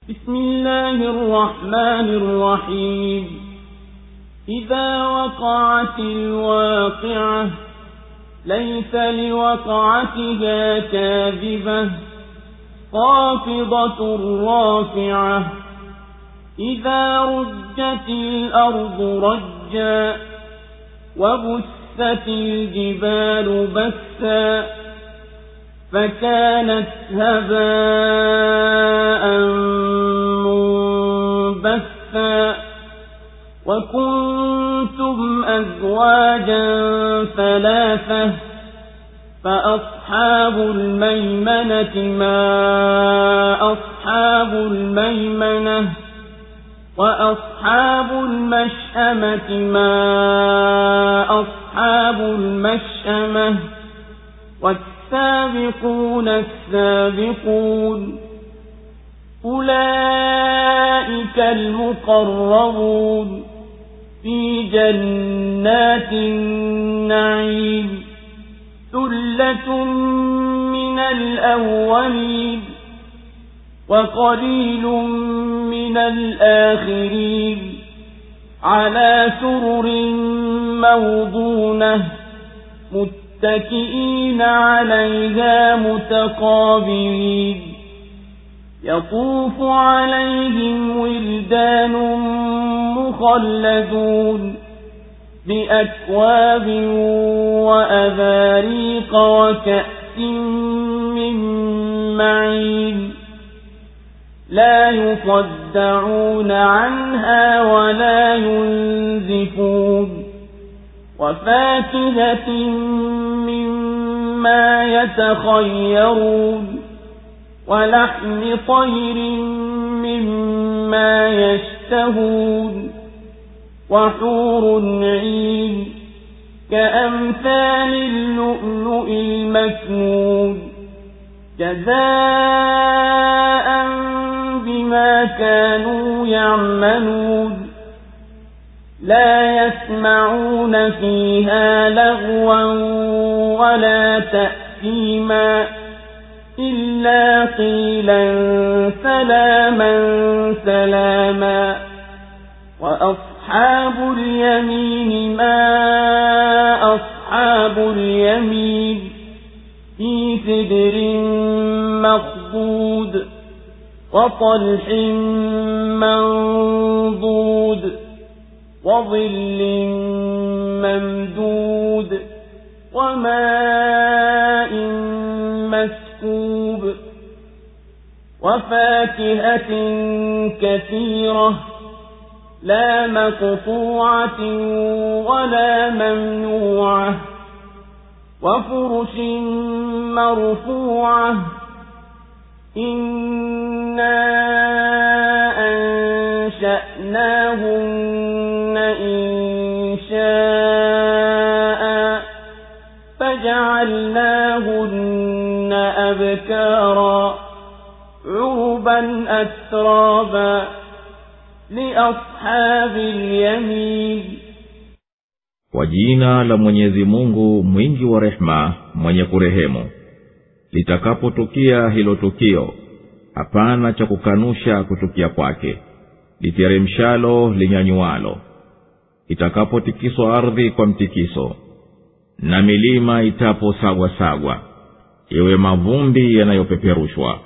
بسم الله الرحمن الرحيم إذا وقعت الواقعة ليس لوقعتها كاذبة خافضة رافعة إذا رجت الأرض رجا وبست الجبال بسا فكانت هباء منبثا وكنتم أزواجا ثلاثة فأصحاب الميمنة ما أصحاب الميمنة وأصحاب المشأمة ما أصحاب المشأمة والسابقون السابقون أولئك المقربون في جنات النعيم ثلة من الأولين وقليل من الآخرين على سرر موضونة متكئين عليها متقابلين يطوف عليهم ولدان مخلدون بأكواب وأباريق وكأس من معين لا يصدعون عنها ولا ينزفون وفاكهة مما يتخيرون ولحم طير مما يشتهون وحور عين كأمثال اللؤلؤ المكنون جزاء بما كانوا يعملون لا يسمعون فيها لغوا ولا تأثيما إلا قيلا سلاما سلاما وأصحاب اليمين ما أصحاب اليمين في سدر مخضود وطلح منضود وظل ممدود وماء مسكوب وفاكهة كثيرة لا مقطوعة ولا ممنوعة وفرش مرفوعة إنا أنشأناهن إنشاء فجعلناهن أبكارا عربا أترابا لأصحاب اليمين. Kwa jina la Mwenyezi Mungu mwingi wa rehema mwenye kurehemu. Litakapotukia hilo tukio, hapana cha kukanusha kutukia kwake. Literemshalo linyanyualo. Itakapotikiswa ardhi kwa mtikiso, na milima itaposagwa sagwa, iwe mavumbi yanayopeperushwa,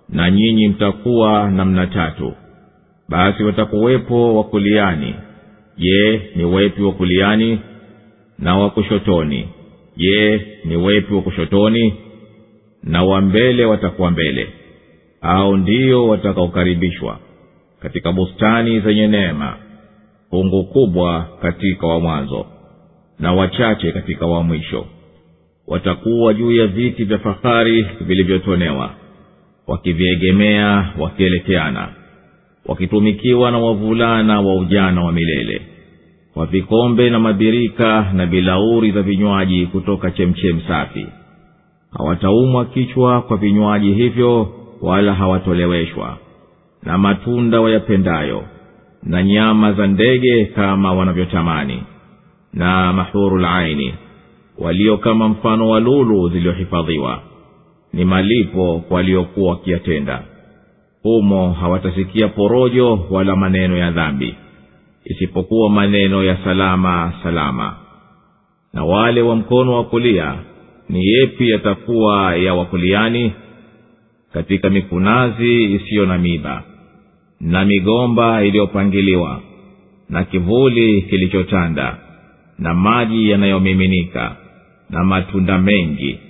na nyinyi mtakuwa namna tatu. Basi watakuwepo wa kuliani, je, ni wepi wa kuliani? Na wa kushotoni, je, ni wepi wa kushotoni? Na wa mbele watakuwa mbele, au ndio watakaokaribishwa katika bustani zenye neema, fungu kubwa katika wa mwanzo na wachache katika wa mwisho. Watakuwa juu ya viti vya fahari vilivyotonewa, wakiviegemea wakielekeana, wakitumikiwa na wavulana wa ujana wa milele, wa vikombe na mabirika na bilauri za vinywaji kutoka chemchem safi. Hawataumwa kichwa kwa vinywaji hivyo, wala hawatoleweshwa, na matunda wayapendayo, na nyama za ndege kama wanavyotamani, na mahurul aini walio kama mfano wa lulu zilizohifadhiwa. Ni malipo kwa waliokuwa wakiyatenda. humo hawatasikia porojo wala maneno ya dhambi, isipokuwa maneno ya salama salama. Na wale wa mkono wa kulia, ni yepi yatakuwa ya wakuliani? Katika mikunazi isiyo na miba, na migomba iliyopangiliwa, na kivuli kilichotanda, na maji yanayomiminika, na matunda mengi,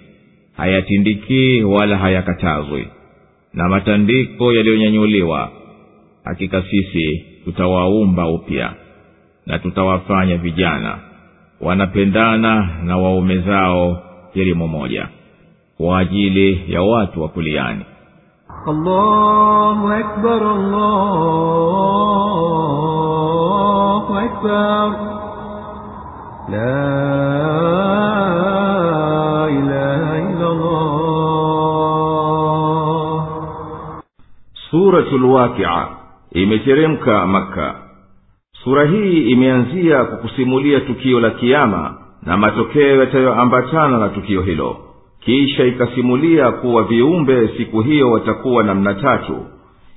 hayatindiki wala hayakatazwi, na matandiko yaliyonyanyuliwa. Hakika sisi tutawaumba upya, na tutawafanya vijana wanapendana na waume zao elimu moja, kwa ajili ya watu wa kuliani. Allahu Akbar, Allahu Akbar, la ilaha illa Allah. Suratul Waqi'a imeteremka Makka. Sura hii imeanzia kukusimulia tukio la kiyama na matokeo yatayoambatana na tukio hilo. Kisha ikasimulia kuwa viumbe siku hiyo watakuwa namna tatu.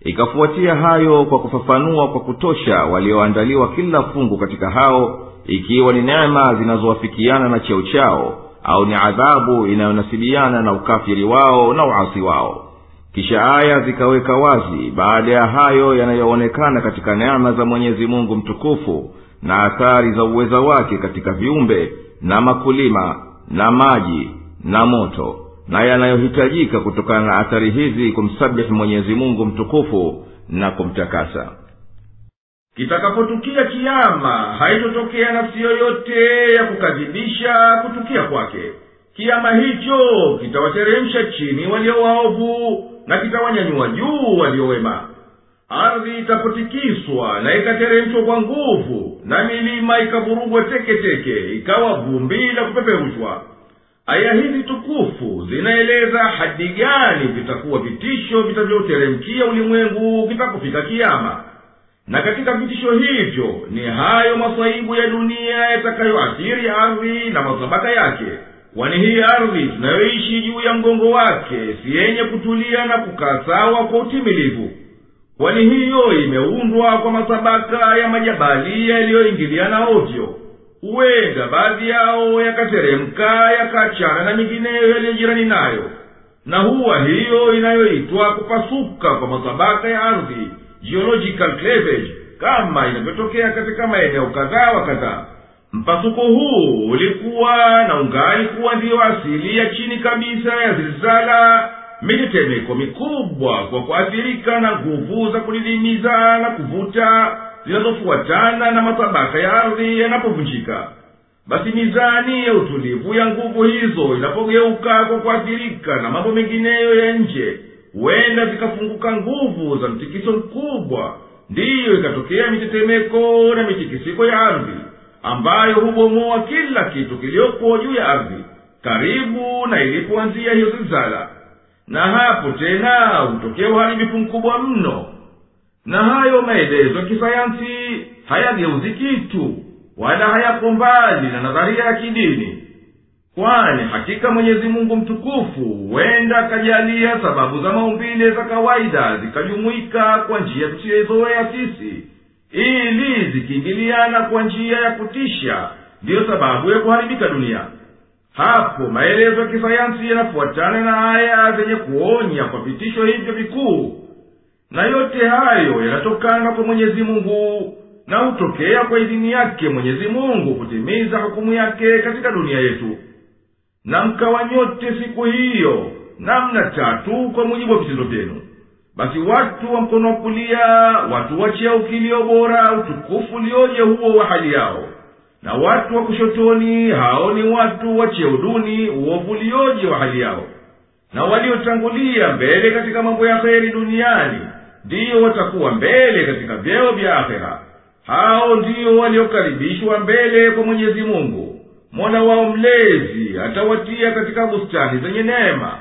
Ikafuatia hayo kwa kufafanua kwa kutosha walioandaliwa kila fungu katika hao, ikiwa ni neema zinazowafikiana na cheo chao, au ni adhabu inayonasibiana na ukafiri wao na uasi wao. Kisha aya zikaweka wazi baada ya hayo yanayoonekana katika neema za Mwenyezi Mungu mtukufu, na athari za uweza wake katika viumbe na makulima na maji na moto, na yanayohitajika kutokana na athari hizi kumsabihi Mwenyezi Mungu mtukufu na kumtakasa. Kitakapotukia kiyama, haitotokea nafsi yoyote ya kukadhibisha kutukia kwake. Kiyama hicho kitawateremsha chini walio waovu, na kitawanyanyua juu walio wema. Ardhi itapotikiswa na ikateremshwa kwa nguvu, na milima ikavurugwa teke teke, ikawa vumbi la kupeperushwa. Aya hizi tukufu zinaeleza hadi gani vitakuwa vitisho vitavyoteremkia ulimwengu kitapofika kiyama. Na katika vitisho hivyo ni hayo masaibu ya dunia yatakayoathiri ardhi na masabaka yake. Kwani hii ardhi tunayoishi juu ya mgongo wake si yenye kutulia na kukaa sawa kwa utimilivu. Kwani hiyo imeundwa kwa masabaka ya majabali yaliyoingiliana ovyo. Huenda baadhi yao yakateremka yakachana na mingineyo yaliyojirani nayo. Na huwa hiyo inayoitwa kupasuka kwa masabaka ya ardhi, geological cleavage, kama inavyotokea katika maeneo kadhaa wa kadhaa. Mpasuko huu ulikuwa na ungali kuwa ndiyo asili ya chini kabisa ya zilzala, mitetemeko mikubwa kwa kuathirika na nguvu za kulidimiza na kuvuta zinazofuatana na masabaka ya ardhi yanapovunjika. Basi mizani ya utulivu ya nguvu hizo inapogeuka kwa kuathirika na mambo mengineyo ya nje, huenda zikafunguka nguvu za mtikiso mkubwa, ndiyo ikatokea mitetemeko na mitikisiko ya ardhi, ambayo hubomoa kila kitu kiliopo juu ya ardhi karibu na ilipoanzia hiyo zilzala. Na hapo tena hutokea uharibifu mkubwa mno. Na hayo maelezo ya kisayansi hayageuzi kitu, wala hayako mbali na nadharia ya kidini. Kwani hakika Mwenyezi Mungu mtukufu huenda akajalia sababu za maumbile za kawaida zikajumuika kwa njia tusiyoizoea sisi, ili zikiingiliana kwa njia ya kutisha, ndiyo sababu ya kuharibika dunia. Hapo maelezo ya kisayansi yanafuatana na aya zenye kuonya kwa vitisho hivyo vikuu. Na yote hayo yanatokana kwa Mwenyezi Mungu, na hutokea kwa idhini yake Mwenyezi Mungu kutimiza hukumu yake katika dunia yetu. Na mkawa nyote siku hiyo namna tatu kwa mujibu wa vitendo vyenu. Basi watu wa mkono wa kulia, watu wa cheo kilio bora, utukufu ulioje huo wa hali yao. Na watu wa kushotoni, hao ni watu wa cheo duni, uovu ulioje wa hali yao. Na waliotangulia mbele katika mambo ya kheri duniani, ndiyo watakuwa mbele katika vyeo vya akhera. Hao ndiyo waliokaribishwa mbele kwa Mwenyezi Mungu. Mola wao mlezi atawatia katika bustani zenye neema.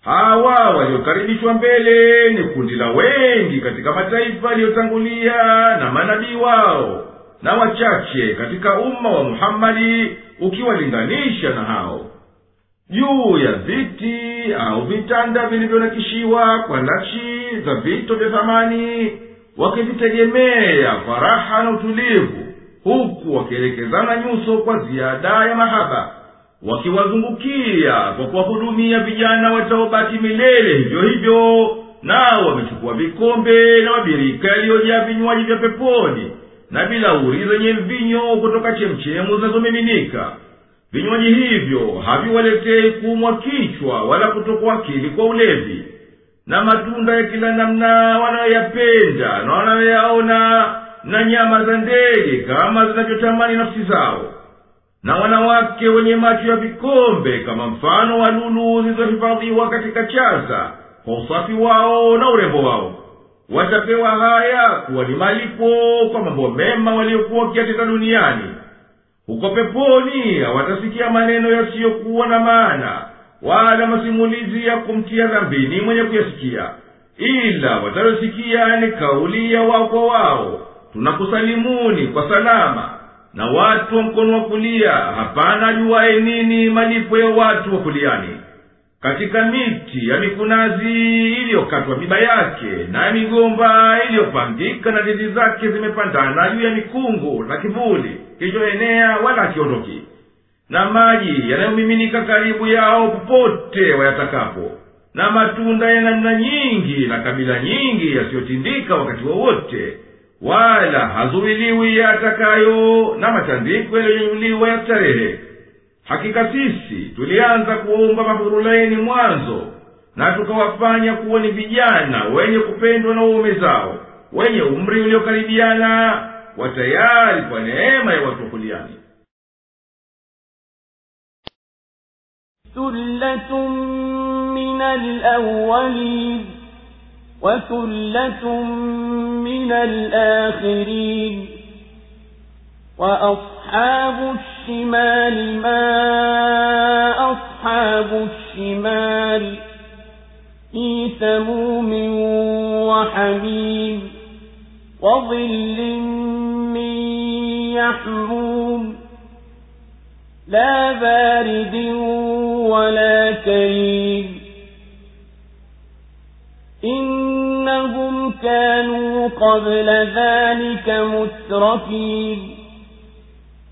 Hawa waliokaribishwa mbele ni kundi la wengi katika mataifa yaliyotangulia na manabii wao, na wachache katika umma wa Muhammadi ukiwalinganisha na hao. juu ya viti au vitanda vilivyonakishiwa kwa nakshi za vito vya thamani, wakivitegemea kwa raha na utulivu, huku wakielekezana nyuso kwa ziada ya mahaba, wakiwazungukia kwa kuwahudumia vijana wataobaki milele hivyo hivyo. Nao wamechukua vikombe na mabirika yaliyojaa vinywaji vya peponi na bilauri zenye mvinyo kutoka chemchemu zinazomiminika. Vinywaji hivyo haviwaletei kuumwa kichwa wala kutokwa akili kwa ulevi, na matunda ya kila namna wanayoyapenda na wanayoyaona, na nyama za ndege kama zinavyotamani nafsi zao, na wanawake wenye macho ya vikombe kama mfano wa lulu zilizohifadhiwa katika chasa kwa usafi wao na urembo wao. Watapewa haya kuwa ni malipo kwa mambo mema waliokuwa wakiyatenda duniani. Huko peponi hawatasikia maneno yasiyokuwa na maana, wala masimulizi ya kumtia dhambini mwenye kuyasikia, ila watayosikia ni kauli ya wao kwa wao, tunakusalimuni kwa salama. Na watu wa mkono wa kulia hapana ajuaye nini malipo ya watu wa kuliani. Katika miti ya mikunazi iliyokatwa miba yake, na migomba iliyopangika na ndizi zake zimepandana juu ya mikungu na kivuli kilichoenea wala hakiondoki, na maji yanayomiminika karibu yao popote wayatakapo, na matunda ya namna nyingi na kabila nyingi yasiyotindika wakati wowote, wala hazuiliwi yatakayo, na matandiko yaliyonyanyuliwa ya starehe. Hakika sisi tulianza kuumba mahurulaini mwanzo, na tukawafanya kuwa ni vijana wenye kupendwa na waume zao, wenye umri uliokaribiana, watayari kwa neema ya watu kuliani. ثُلَّةٌ مِّنَ الْأَوَّلِينَ وَثُلَّةٌ مِّنَ الْآخِرِينَ. وَأَصْحَابُ الشِّمَالِ مَا أَصْحَابُ الشِّمَالِ فِي سَمُومٍ وَحَمِيمٍ وَظِلٍّ مِّن يَحْمُومٍ لَا بَارِدٍ وَلَا كَرِيمٍ. إِنَّهُمْ كَانُوا قَبْلَ ذَلِكَ مُتْرَفِينَ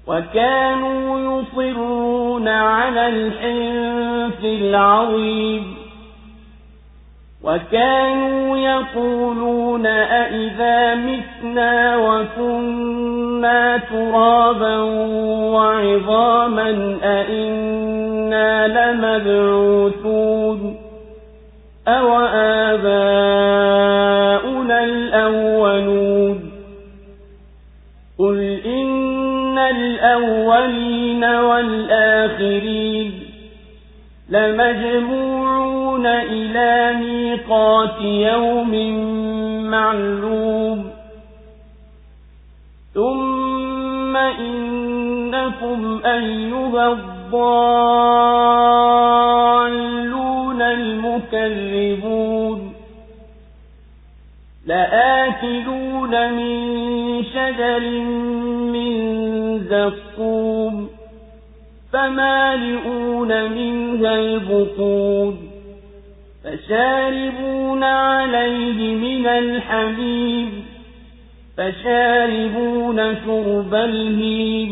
وَكَانُوا يُصِرُّونَ عَلَى الْحِنثِ الْعَظِيمِ وَكَانُوا يَقُولُونَ أَإِذَا مِتْنَا وَكُنَّا تُرَابًا وَعِظَامًا أَإِنَّا لَمَبْعُوثُونَ أَوَآبَاؤُنَا الْأَوَّلُونَ. قُلْ إِنَّ الْأَوَّلِينَ وَالْآخِرِينَ لَمَجْمُوعُونَ إِلَى مِيقَاتِ يَوْمٍ مَّعْلُومٍ. ثُمَّ إِنَّكُمْ أَيُّهَا الضَّالُّونَ الْمُكَذِّبُونَ لَآكِلُونَ مِن شَجَرٍ مِّن زَقُّومٍ فَمَالِئُونَ مِنْهَا الْبُطُونَ فَشَارِبُونَ عَلَيْهِ مِنَ الْحَمِيمِ فَشَارِبُونَ شُرْبَ الْهِيمِ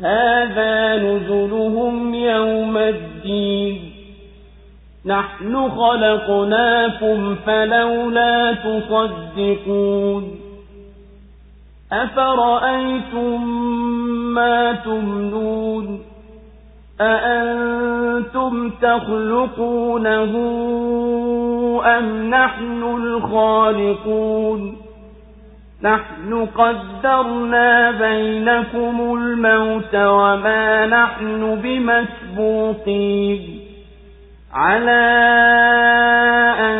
هَذَا نُزُلُهُمْ يَوْمَ الدِّينِ نَحْنُ خَلَقْنَاكُمْ فَلَوْلَا تُصَدِّقُونَ. أَفَرَأَيْتُم مَّا تُمْنُونَ أَأَنتُمْ تَخْلُقُونَهُ أَمْ نَحْنُ الْخَالِقُونَ. نَحْنُ قَدَّرْنَا بَيْنَكُمُ الْمَوْتَ وَمَا نَحْنُ بِمَسْبُوقِينَ عَلَىٰ أَن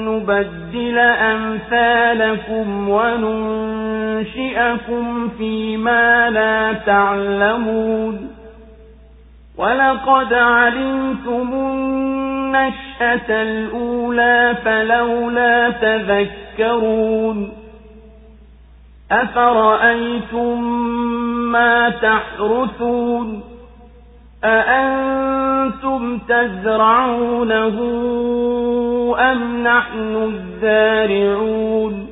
نُّبَدِّلَ أَمْثَالَكُمْ وَنُنشِئَكُمْ فِيمَا لَا تَعْلَمُونَ. وَلَقَدْ عَلِمْتُمُ النَّشْأَةَ الْأُولَىٰ فَلَوْلَا تَذَكَّرُونَ. أَفَرَأَيْتُم مَّا تَحْرُثُونَ أأنتم تزرعونه أم نحن الزارعون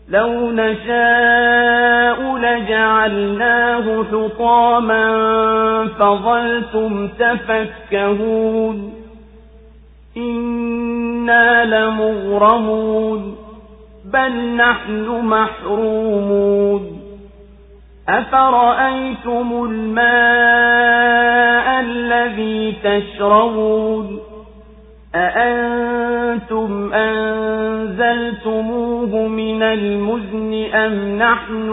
لو نشاء لجعلناه حطاما فظلتم تفكهون إنا لمغرمون بل نحن محرومون أفرأيتم الماء الذي تشربون أأنتم أنزلتموه من المزن أم نحن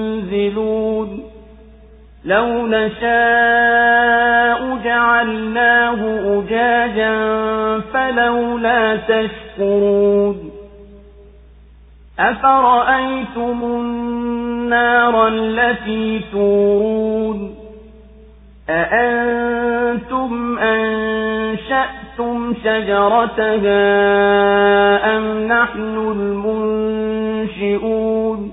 المنزلون لو نشاء جعلناه أجاجا فلولا تشكرون أفرأيتم النار التي تورون أأنتم أنشأتم شجرتها أم نحن المنشئون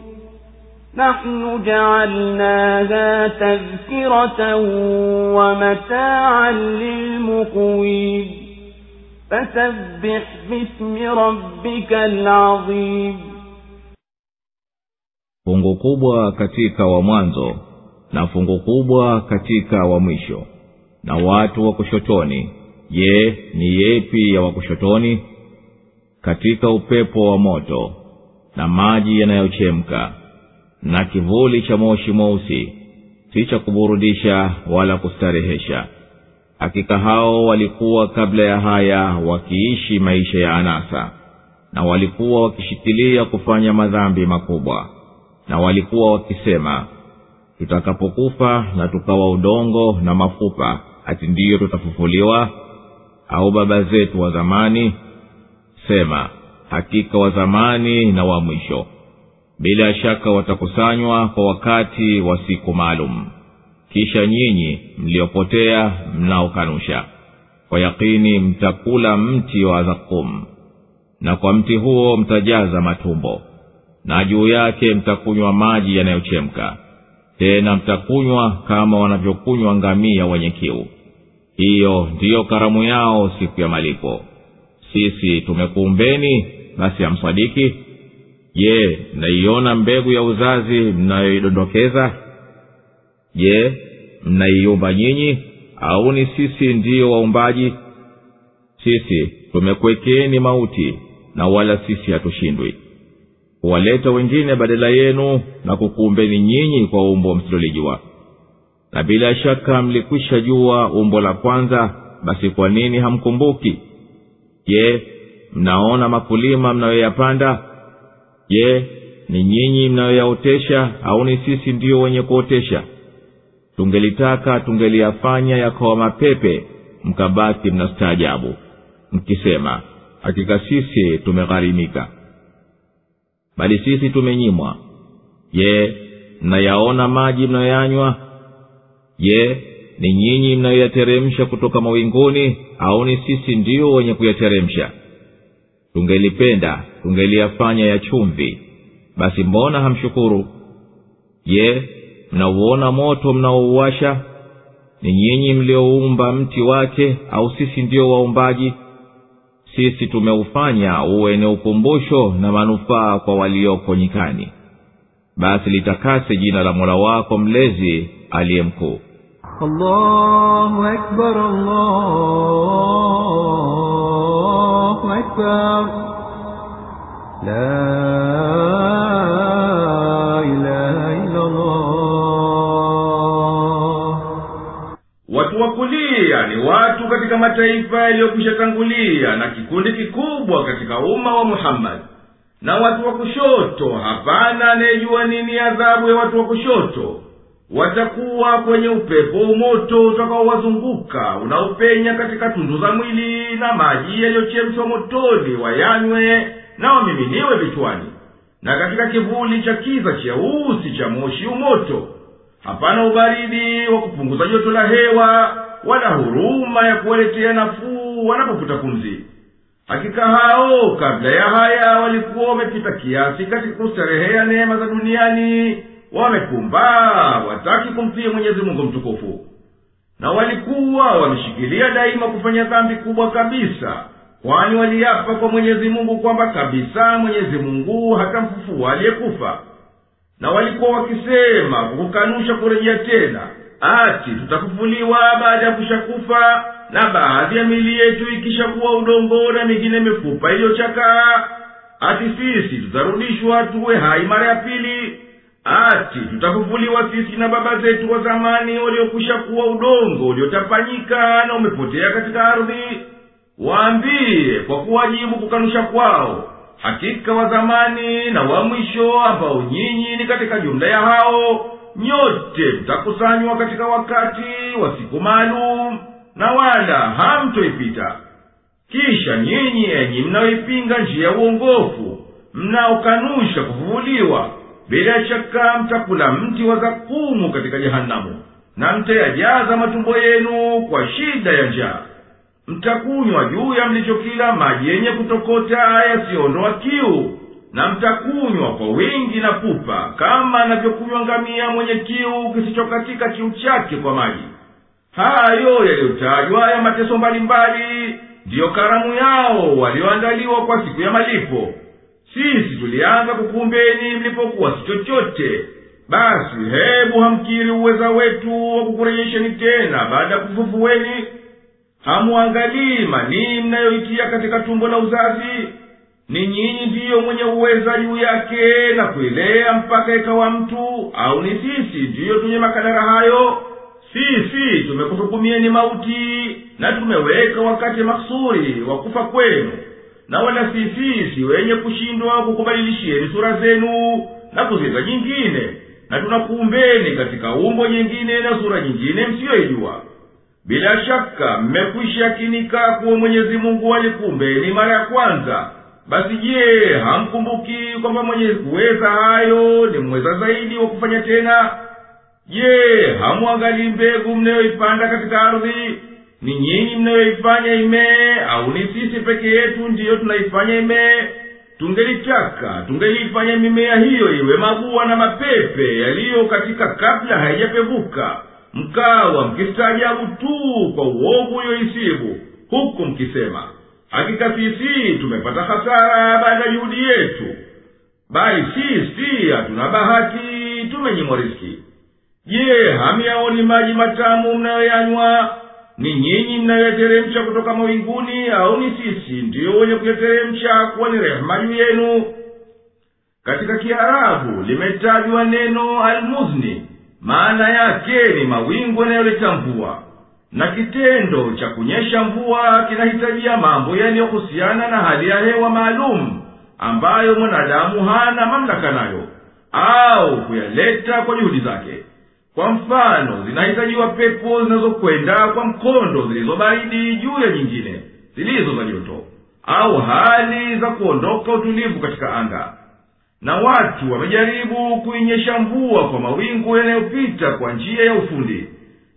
نحن جعلناها تذكرة ومتاعا للمقوين فسبح باسم ربك العظيم. Fungu kubwa katika wa mwanzo na fungu kubwa katika wa mwisho. Na watu wa kushotoni, je, ni yepi ya wa kushotoni? Katika upepo wa moto na maji yanayochemka na kivuli cha moshi mweusi, si cha kuburudisha wala kustarehesha. Hakika hao walikuwa kabla ya haya wakiishi maisha ya anasa, na walikuwa wakishikilia kufanya madhambi makubwa, na walikuwa wakisema, tutakapokufa na tukawa udongo na mafupa, ati ndiyo tutafufuliwa? Au baba zetu wa zamani? Sema, hakika wa zamani na wa mwisho bila shaka watakusanywa kwa wakati wa siku maalum. Kisha nyinyi mliopotea mnaokanusha, kwa yakini mtakula mti wa zakum, na kwa mti huo mtajaza matumbo, na juu yake mtakunywa maji yanayochemka, tena mtakunywa kama wanavyokunywa ngamia wenye kiu. Hiyo ndiyo karamu yao siku ya malipo. Sisi tumekuumbeni, basi hamsadiki? Je, mnaiona mbegu ya uzazi mnayoidondokeza? Je, mnaiumba nyinyi, au ni sisi ndiyo waumbaji? Sisi tumekuwekeni mauti, na wala sisi hatushindwi. Huwaleta wengine badala yenu, na kukuumbeni nyinyi kwa umbo msilolijua. Na bila shaka mlikwisha jua umbo la kwanza, basi kwa nini hamkumbuki? Je, mnaona makulima mnayoyapanda? Je, ni nyinyi mnayoyaotesha, au ni sisi ndiyo wenye kuotesha? Tungelitaka tungeliyafanya yakawa mapepe, mkabaki mnastaajabu mkisema, hakika sisi tumegharimika. Bali sisi tumenyimwa. Je, mnayaona maji mnayoyanywa? Je, ni nyinyi mnayoyateremsha kutoka mawinguni, au ni sisi ndiyo wenye kuyateremsha? Tungelipenda tungeliyafanya ya chumvi, basi mbona hamshukuru? Je, mnauona moto mnaouwasha? Ni nyinyi mlioumba mti wake, au sisi ndiyo waumbaji? Sisi tumeufanya uwe ni ukumbusho na manufaa kwa walioko nyikani. Basi litakase jina la Mola wako mlezi aliye mkuu. Allahu Akbar, Allahu Akbar, la ilaha illa Allah. Watu wa kulia ni watu katika mataifa yaliyokwisha tangulia, na kikundi kikubwa katika umma wa Muhammad. Na watu wa kushoto, hapana anayejua nini adhabu ya watu wa kushoto. Watakuwa kwenye upepo moto utakaowazunguka, unaopenya katika tundu za mwili, na maji yaliyochemshwa motoni wayanywe na wamiminiwe vichwani, na katika kivuli cha kiza cheusi cha moshi umoto. Hapana ubaridi wa kupunguza joto la hewa, wala huruma ya kuwaletea nafuu wanapovuta pumzi. Hakika hao kabla ya haya walikuwa wamepita kiasi katika kustarehea neema za duniani, wamepumbaa wataki kumtii Mwenyezi Mungu mtukufu. na walikuwa wameshikilia daima kufanya dhambi kubwa kabisa, kwani waliapa kwa Mwenyezi Mungu kwamba kabisa Mwenyezi Mungu hatamfufua aliyekufa. Na walikuwa wakisema kukanusha kurejea tena, ati tutafufuliwa baada ya kushakufa, na baadhi ya mili yetu ikishakuwa udongo na mingine mifupa iliyochakaa, ati sisi tutarudishwa tuwe hai mara ya pili, ati tutafufuliwa sisi na baba zetu wa zamani waliokwisha kuwa udongo uliotapanyika na umepotea katika ardhi. Waambie kwa kuwajibu kukanusha kwao, hakika wa zamani na wa mwisho ambao nyinyi ni katika jumla ya hao, nyote mtakusanywa katika wakati wa siku maalum, na wala hamtoipita. Kisha nyinyi enyi mnaoipinga njia ya uongofu, mnaokanusha kufufuliwa, bila shaka mtakula mti wa zakumu katika jehanamu, na mtayajaza matumbo yenu kwa shida ya njaa. Mtakunywa juu ya mlichokila maji yenye kutokota yasiyoondoa kiu, na mtakunywa kwa wingi na pupa, kama anavyokunywa ngamia mwenye kiu kisichokatika kiu chake kwa maji. Hayo yaliyotajwa ya mateso mbalimbali ndiyo karamu yao walioandaliwa kwa siku ya malipo. Sisi tulianza kukumbeni mlipokuwa si chochote. Basi hebu hamkiri uweza wetu wa kukurejesheni tena baada ya kufufueni. Hamuangalii manii mnayoitia katika tumbo la uzazi? Ni nyinyi ndiyo mwenye uweza juu yake na kuilea mpaka ikawa mtu, au ni sisi ndiyo tunye makadara hayo? Sisi tumekuhukumieni mauti na tumeweka wakati maksuri wa kufa kwenu, na wala sisi wenye kushindwa kukubadilishieni sura zenu na kuziza nyingine, na tunakuumbeni katika umbo nyingine na sura nyingine msiyoijua. Bila shaka mmekwisha kinika kuwa Mwenyezi Mungu alikuumbeni mara ya kwanza. Basi je, hamkumbuki kwamba mwenye kuweza hayo ni mweza zaidi wa kufanya tena? Je, hamuangalii mbegu mnayoipanda katika ardhi? Ni nyinyi mnayoifanya imee, au ni sisi peke yetu ndiyo tunaifanya imee? Tungelitaka tungelifanya mimea hiyo iwe mabua na mapepe yaliyo katika kabla haijapevuka, mkawa mkistaajabu tu kwa uovu ulioisibu, huku mkisema, hakika sisi tumepata hasara baada juhudi yetu. Bali sisi hatuna bahati, tumenyimwa riziki. Je, hamiaoni maji matamu mnayoyanywa? Ni nyinyi mnayoyateremsha kutoka mawinguni, au ni sisi ndiyo wenye kuyateremsha kuwa ni rehema juu yenu? Katika Kiarabu limetajwa neno almuzni, maana yake ni mawingu yanayoleta mvua. Na kitendo cha kunyesha mvua kinahitajia mambo yaliyohusiana na hali ya hewa maalum, ambayo mwanadamu hana mamlaka nayo, au kuyaleta kwa juhudi zake. Kwa mfano, zinahitajiwa pepo zinazokwenda kwa mkondo zilizo baridi juu ya nyingine zilizo za joto, au hali za kuondoka utulivu katika anga. Na watu wamejaribu kuinyesha mvua kwa mawingu yanayopita kwa njia ya ufundi,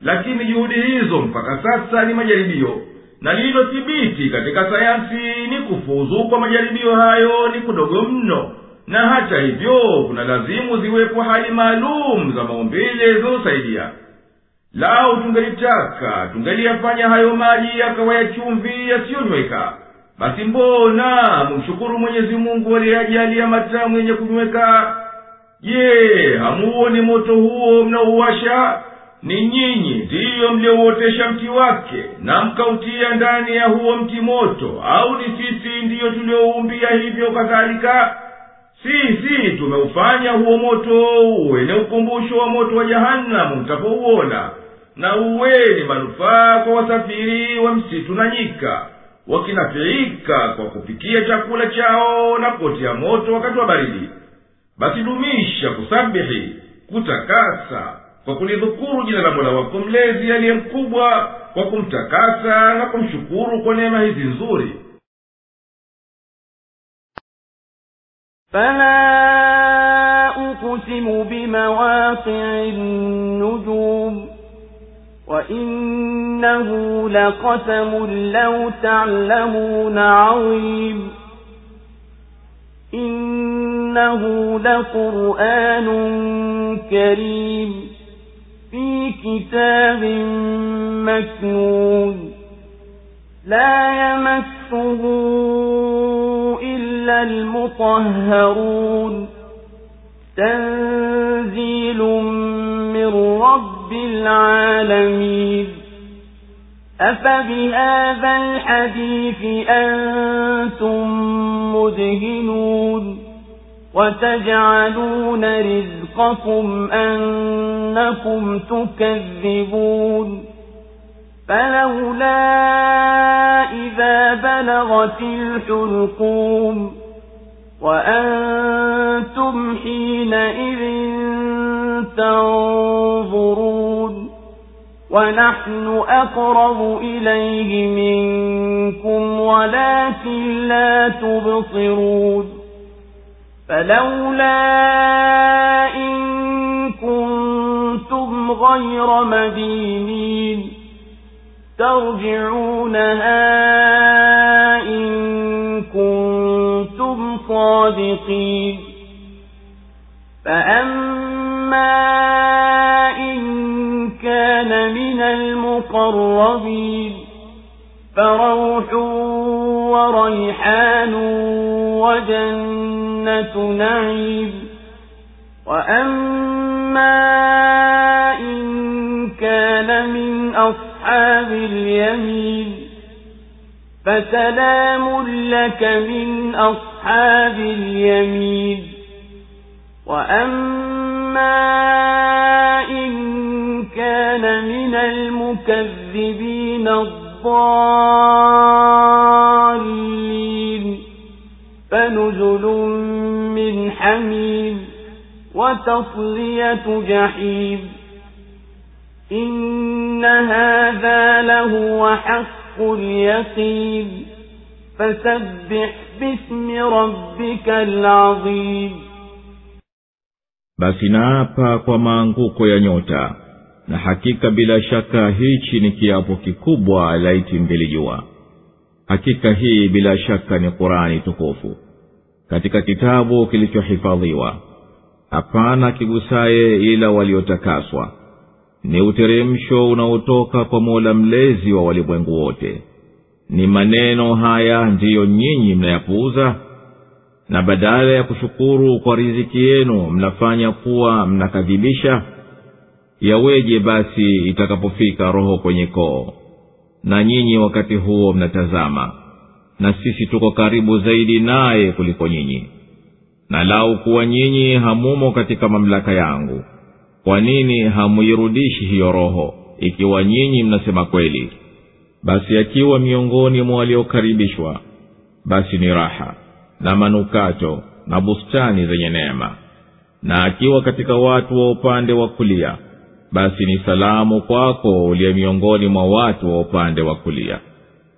lakini juhudi hizo mpaka sasa ni majaribio, na lililothibiti katika sayansi ni kufuzu kwa majaribio hayo ni kudogo mno. Na hata hivyo kuna lazimu ziwepo hali maalum za maumbile zinazosaidia. Lau tungelitaka tungeliyafanya hayo maji yakawa ya chumvi yasiyonyweka, basi mbona mumshukuru Mwenyezi Mungu aliyejalia matamu yenye kunyweka? Je, hamuoni moto huo mnaouwasha? Ni nyinyi ndiyo mliouotesha mti wake na mkautia ndani ya huo mti moto, au ni sisi ndiyo tulioumbia hivyo kadhalika? Sisi tumeufanya huo moto uwe ni ukumbusho wa moto wa jahanamu mtapouona, na uwe ni manufaa kwa wasafiri wa msitu na nyika, wakinafiika kwa kupikia chakula chao na kuotea moto wakati wa baridi. Basi dumisha kusabihi, kutakasa, kwa kulidhukuru jina la Mola wako mlezi aliye mkubwa, kwa kumtakasa na kumshukuru kwa neema hizi nzuri. فلا أقسم بمواقع النجوم وإنه لقسم لو تعلمون عظيم إنه لقرآن كريم في كتاب مكنون لا يمسه إلا المطهرون تنزيل من رب العالمين أفبهذا الحديث أنتم مدهنون وتجعلون رزقكم أنكم تكذبون فلولا إذا بلغت الحلقوم وأنتم حينئذ تنظرون ونحن أقرب إليه منكم ولكن لا تبصرون فلولا إن كنتم غير مدينين ترجعونها إن كنتم صادقين فأما إن كان من المقربين فروح وريحان وجنة نعيم وأما إن كان من أصحاب اليمين فسلام لك من أصحاب اليمين وأما إن كان من المكذبين الضالين فنزل من حميم وتصلية جحيم إن هذا لهو حق اليقين فسبح باسم ربك العظيم. Basi naapa kwa maanguko ya nyota, na hakika bila shaka hichi ni kiapo kikubwa laiti mngelijua. Hakika hii bila shaka ni Qur'ani tukufu katika kitabu kilichohifadhiwa, hapana kigusaye ila waliotakaswa. Ni uteremsho unaotoka kwa Mola mlezi wa walimwengu wote. Ni maneno haya ndiyo nyinyi mnayapuuza, na badala ya kushukuru kwa riziki yenu mnafanya kuwa mnakadhibisha. Yaweje basi itakapofika roho kwenye koo, na nyinyi wakati huo mnatazama, na sisi tuko karibu zaidi naye kuliko nyinyi. Na lau kuwa nyinyi hamumo katika mamlaka yangu, kwa nini hamuirudishi hiyo roho, ikiwa nyinyi mnasema kweli? Basi akiwa miongoni mwa waliokaribishwa, basi ni raha na manukato na bustani zenye neema. Na akiwa katika watu wa upande wa kulia, basi ni salamu kwako uliye miongoni mwa watu wa upande wa kulia.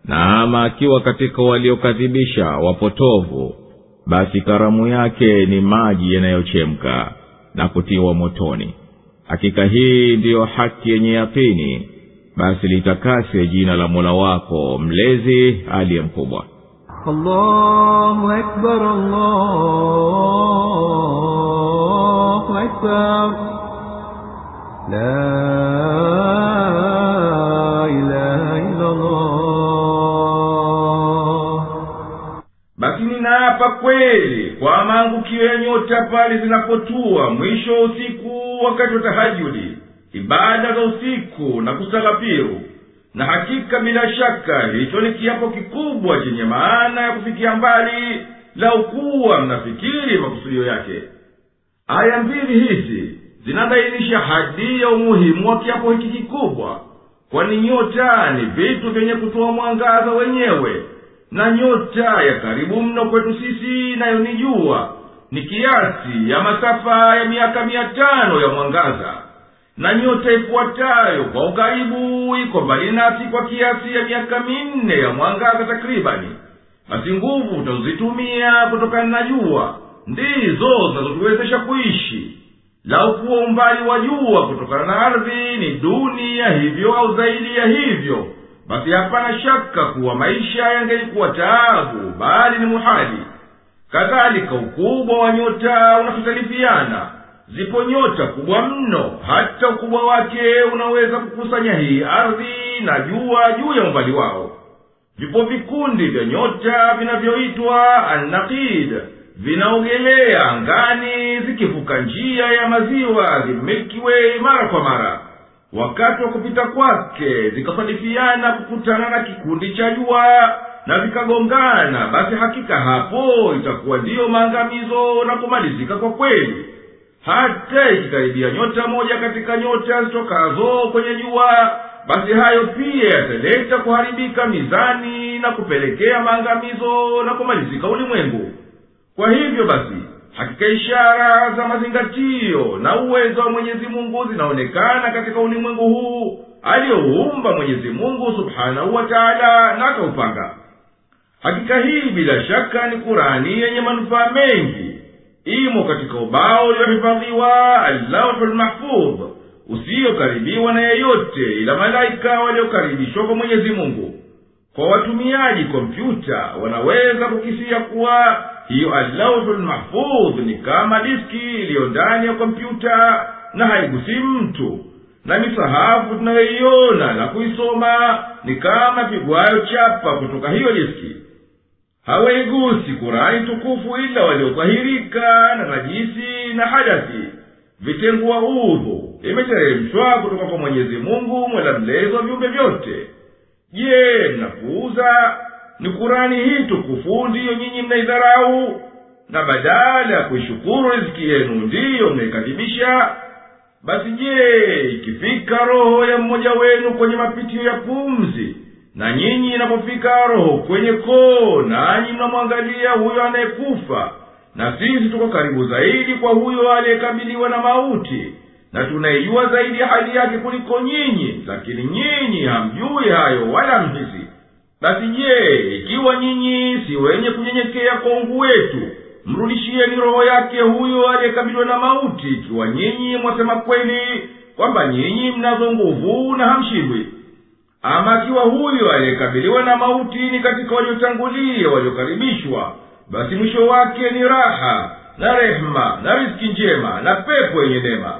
Na ama akiwa katika waliokadhibisha wapotovu, basi karamu yake ni maji yanayochemka na kutiwa motoni. Hakika hii ndiyo haki yenye yakini, basi litakase jina la Mola wako mlezi aliye mkubwa. Allahu Akbar, Allahu Akbar, la ilaha illa Allah. Basi ninaapa kweli kwa maangukio ya nyota pale zinapotua mwisho wa usiku wakati wa tahajudi, ibada za usiku na kusalapiru. Na hakika bila shaka hicho ni kiapo kikubwa chenye maana ya kufikia mbali, lau kuwa mnafikiri makusudio yake. Aya mbili hizi zinabainisha hadi ya umuhimu wa kiapo hiki kikubwa, kwani nyota ni vitu vyenye kutoa mwangaza wenyewe, na nyota ya karibu mno kwetu sisi nayo ni jua, ni kiasi ya masafa ya miaka 500 ya mwangaza. Na nyota ifuatayo kwa ukaribu iko mbali nasi kwa kiasi ya miaka 4 ya mwangaza takribani. Basi nguvu utazitumia kutokana na jua ndizo zinazotuwezesha kuishi. Lau kuwa umbali wa jua kutokana na ardhi ni duni ya hivyo au zaidi ya hivyo, basi hapana shaka kuwa maisha yangelikuwa taabu, bali ni muhali. Kadhalika ukubwa wa nyota unafitalifiana, zipo nyota kubwa mno, hata ukubwa wake unaweza kukusanya hii ardhi na jua juu ya umbali wao. Vipo vikundi vya nyota vinavyoitwa An-Naqid, vinaogelea angani zikivuka njia ya maziwa the Milky Way mara kwa mara. Wakati wa kupita kwake zikasadifiana kukutana na kikundi cha jua na vikagongana, basi hakika hapo itakuwa ndiyo maangamizo na kumalizika kwa kweli. Hata ikikaribia nyota moja katika nyota zitokazo kwenye jua, basi hayo pia yataleta kuharibika mizani na kupelekea maangamizo na kumalizika ulimwengu. Kwa hivyo basi, hakika ishara za mazingatio na uwezo wa Mwenyezi Mungu zinaonekana katika ulimwengu huu alioumba Mwenyezi Mungu Subhanahu wa Ta'ala na akaupanga. Hakika hii bila shaka ni Qur'ani yenye manufaa mengi. Imo katika ubao uliohifadhiwa Al-Lawhul Mahfudh, usiokaribiwa na yeyote ila malaika waliokaribishwa kwa Mwenyezi Mungu. Kwa watumiaji kompyuta wanaweza kukisia kuwa hiyo Al-Lawhul Mahfudh ni kama diski iliyo ndani ya kompyuta na haigusi mtu, na misahafu tunayoiona na kuisoma ni kama pigwayo chapa kutoka hiyo diski. Hawaigusi Qur'ani tukufu ila waliotahirika na najisi na hadathi, vitengua udhu. Imeteremshwa kutoka kwa Mwenyezi Mungu, Mola mlezi wa viumbe vyote. Je, mnapuuza? Ni Qur'ani hii tukufu ndiyo nyinyi mnaidharau, na badala ya kuishukuru riziki yenu ndiyo mnaikadhibisha? Basi je, ikifika roho ya mmoja wenu kwenye mapitio ya pumzi, na nyinyi inapofika roho kwenye koo, nanyi mnamwangalia huyo anayekufa, na sisi tuko karibu zaidi kwa huyo aliyekabiliwa na mauti, na tunaijua zaidi hali yake kuliko nyinyi, lakini nyinyi hamjui hayo wala hamhisi. Basi je, ikiwa nyinyi si wenye kunyenyekea kwa Mungu wetu, mrudishieni roho yake huyo aliyekabiliwa na mauti, ikiwa nyinyi mwasema kweli kwamba nyinyi mnazo nguvu na hamshindwi. Ama ikiwa huyo aliyekabiliwa na mauti ni katika waliotangulia waliokaribishwa, basi mwisho wake ni raha na rehema na riziki njema na pepo yenye neema.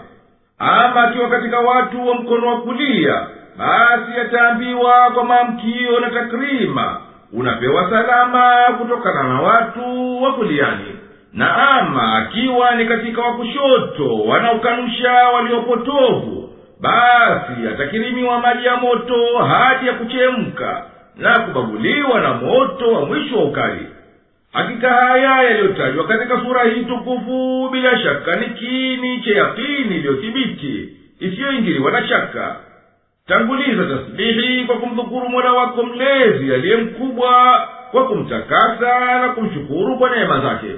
Ama akiwa katika watu wa mkono wa kulia, basi ataambiwa kwa maamkio na takrima, unapewa salama kutokana na watu wa kuliani. Na ama akiwa ni katika wa kushoto wanaokanusha waliopotovu, basi atakirimiwa maji ya moto hadi ya kuchemka na kubabuliwa na moto wa mwisho wa ukali. Hakika haya yaliyotajwa katika sura hii tukufu bila shaka ni kiini cha yakini iliyothibiti isiyoingiliwa na shaka. Tanguliza tasbihi kwa kumdhukuru Mola wako mlezi aliye mkubwa, kwa kumtakasa na kumshukuru kwa neema zake.